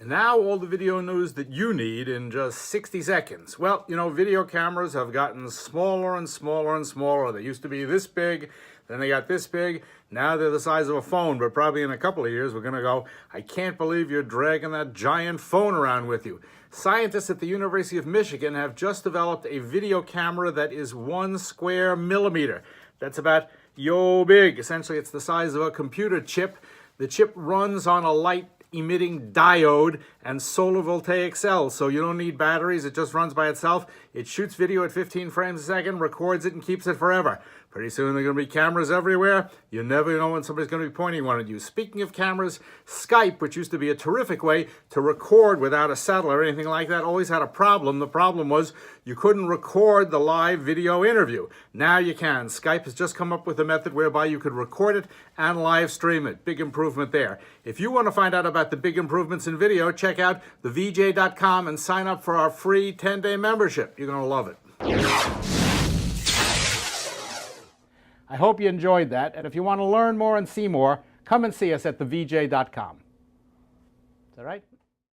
And now all the video news that you need in just 60 seconds. Well, you know, video cameras have gotten smaller and smaller and smaller. They used to be this big, then they got this big. Now they're the size of a phone, but probably in a couple of years we're gonna go, I can't believe you're dragging that giant phone around with you. Scientists at the University of Michigan have just developed a video camera that is 1 square millimeter. That's about yo big. Essentially, it's the size of a computer chip. The chip runs on a light emitting diode and solar voltaic cells, so you don't need batteries. It just runs by itself. It shoots video at 15 frames a second, records it, and keeps it forever. Pretty soon there are going to be cameras everywhere. You never know when somebody's going to be pointing one at you. Speaking of cameras, Skype, which used to be a terrific way to record without a satellite or anything like that, always had a problem. The problem was you couldn't record the live video interview. Now you can. Skype has just come up with a method whereby you could record it and live stream it. Big improvement there. If you want to find out about the big improvements in video, check out thevj.com and sign up for our free 10-day membership. You're going to love it. I hope you enjoyed that, and if you want to learn more and see more, come and see us at thevj.com. Is that right?